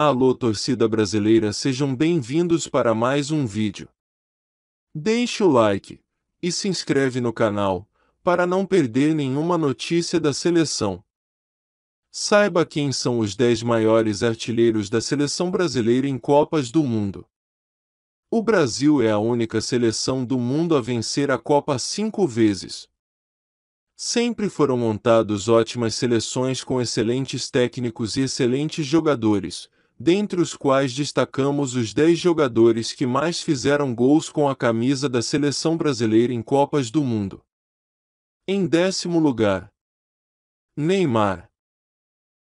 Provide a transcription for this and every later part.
Alô, torcida brasileira, sejam bem-vindos para mais um vídeo. Deixe o like e se inscreve no canal para não perder nenhuma notícia da seleção. Saiba quem são os 10 maiores artilheiros da seleção brasileira em Copas do Mundo. O Brasil é a única seleção do mundo a vencer a Copa 5 vezes. Sempre foram montados ótimas seleções com excelentes técnicos e excelentes jogadores, dentre os quais destacamos os 10 jogadores que mais fizeram gols com a camisa da seleção brasileira em Copas do Mundo. Em 10º lugar, Neymar.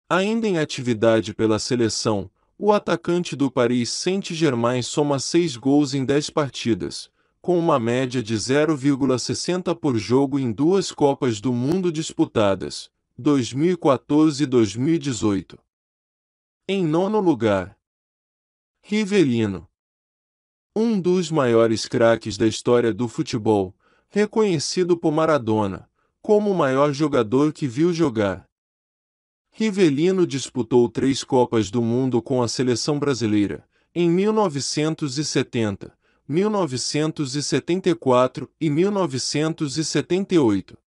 Ainda em atividade pela seleção, o atacante do Paris Saint-Germain soma 6 gols em 10 partidas, com uma média de 0,60 por jogo em 2 Copas do Mundo disputadas, 2014 e 2018. Em 9º lugar, Rivelino. Um dos maiores craques da história do futebol, reconhecido por Maradona como o maior jogador que viu jogar. Rivelino disputou 3 Copas do Mundo com a seleção brasileira, em 1970, 1974 e 1978.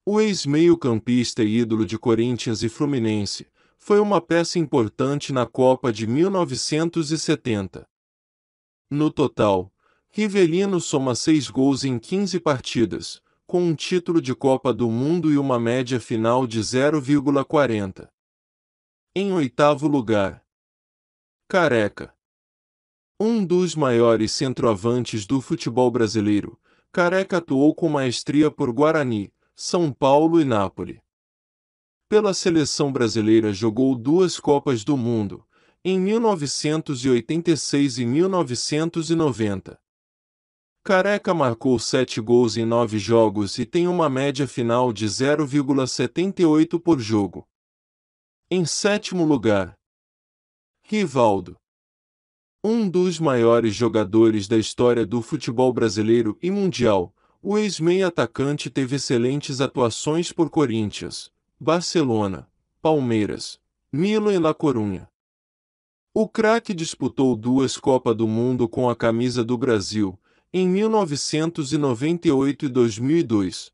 O ex-meio-campista e ídolo de Corinthians e Fluminense, foi uma peça importante na Copa de 1970. No total, Rivelino soma 6 gols em 15 partidas, com um título de Copa do Mundo e uma média final de 0,40. Em 8º lugar, Careca. Um dos maiores centroavantes do futebol brasileiro, Careca atuou com maestria por Guarani, São Paulo e Nápoles. Pela seleção brasileira jogou 2 Copas do Mundo, em 1986 e 1990. Careca marcou 7 gols em 9 jogos e tem uma média final de 0,78 por jogo. Em 7º lugar, Rivaldo. Um dos maiores jogadores da história do futebol brasileiro e mundial, o ex-meia atacante teve excelentes atuações por Corinthians, Barcelona, Palmeiras, Milan e La Coruña. O craque disputou 2 Copas do Mundo com a camisa do Brasil, em 1998 e 2002.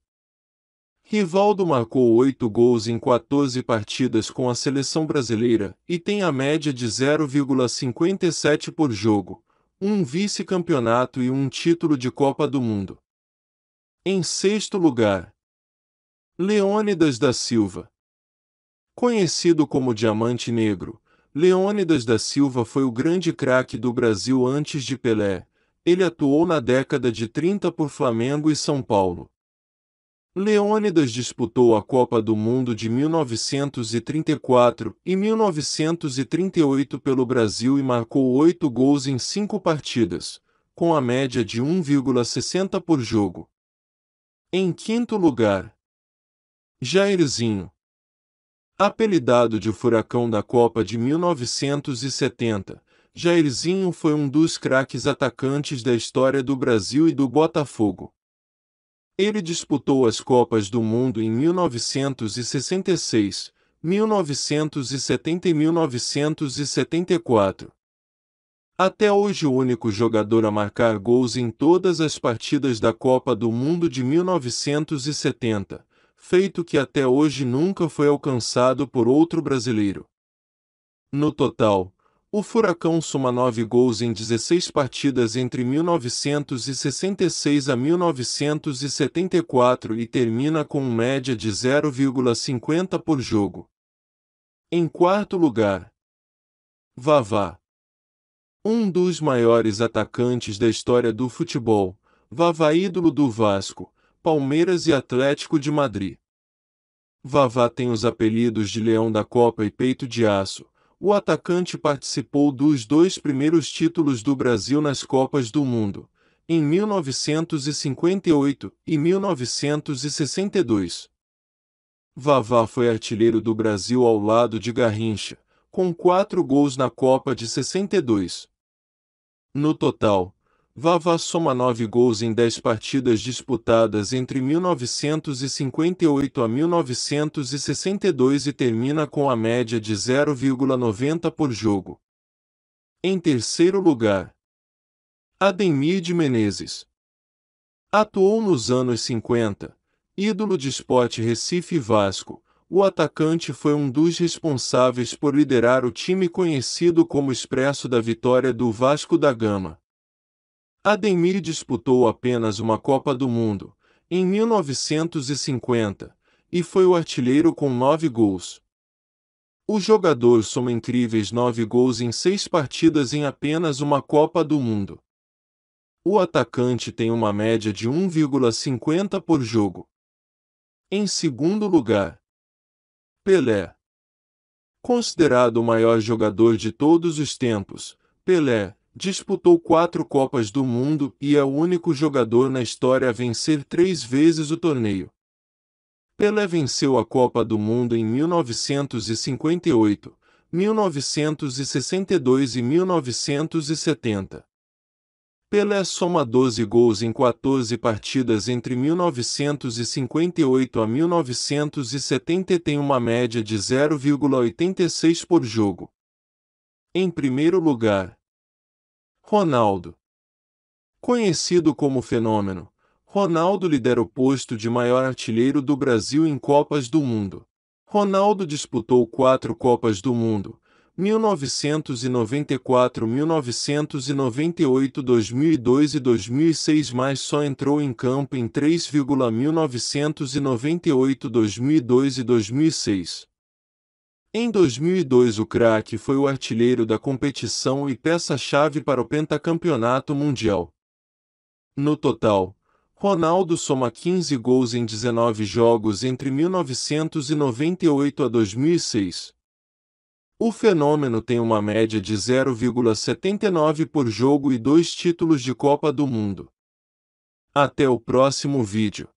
Rivaldo marcou 8 gols em 14 partidas com a seleção brasileira e tem a média de 0,57 por jogo, um vice-campeonato e um título de Copa do Mundo. Em 6º lugar, Leônidas da Silva. Conhecido como Diamante Negro, Leônidas da Silva foi o grande craque do Brasil antes de Pelé. Ele atuou na década de 30 por Flamengo e São Paulo. Leônidas disputou a Copa do Mundo de 1934 e 1938 pelo Brasil e marcou 8 gols em 5 partidas, com a média de 1,60 por jogo. Em 5º lugar, Jairzinho. Apelidado de Furacão da Copa de 1970, Jairzinho foi um dos craques atacantes da história do Brasil e do Botafogo. Ele disputou as Copas do Mundo em 1966, 1970 e 1974. Até hoje o único jogador a marcar gols em todas as partidas da Copa do Mundo de 1970, feito que até hoje nunca foi alcançado por outro brasileiro. No total, o Furacão soma 9 gols em 16 partidas entre 1966 a 1974 e termina com média de 0,50 por jogo. Em 4º lugar, Vavá. Um dos maiores atacantes da história do futebol, Vavá ídolo do Vasco, Palmeiras e Atlético de Madrid. Vavá tem os apelidos de Leão da Copa e Peito de Aço. O atacante participou dos 2 primeiros títulos do Brasil nas Copas do Mundo, em 1958 e 1962. Vavá foi artilheiro do Brasil ao lado de Garrincha, com 4 gols na Copa de 62. No total, Vavá soma 9 gols em 10 partidas disputadas entre 1958 a 1962 e termina com a média de 0,90 por jogo. Em terceiro lugar, Ademir de Menezes. Atuou nos anos 50, ídolo de Sport Recife e Vasco. O atacante foi um dos responsáveis por liderar o time conhecido como Expresso da Vitória do Vasco da Gama. Ademir disputou apenas uma Copa do Mundo, em 1950, e foi o artilheiro com 9 gols. O jogador soma incríveis 9 gols em 6 partidas em apenas uma Copa do Mundo. O atacante tem uma média de 1,50 por jogo. Em segundo lugar, Pelé. Considerado o maior jogador de todos os tempos, Pelé disputou 4 Copas do Mundo e é o único jogador na história a vencer 3 vezes o torneio. Pelé venceu a Copa do Mundo em 1958, 1962 e 1970. Pelé soma 12 gols em 14 partidas entre 1958 a 1970 e tem uma média de 0,86 por jogo. Em primeiro lugar, Ronaldo. Conhecido como Fenômeno, Ronaldo lidera o posto de maior artilheiro do Brasil em Copas do Mundo. Ronaldo disputou 4 Copas do Mundo, 1994, 1998, 2002 e 2006, mas só entrou em campo em 1998, 2002 e 2006. Em 2002 o craque foi o artilheiro da competição e peça-chave para o pentacampeonato mundial. No total, Ronaldo soma 15 gols em 19 jogos entre 1998 a 2006. O Fenômeno tem uma média de 0,79 por jogo e 2 títulos de Copa do Mundo. Até o próximo vídeo.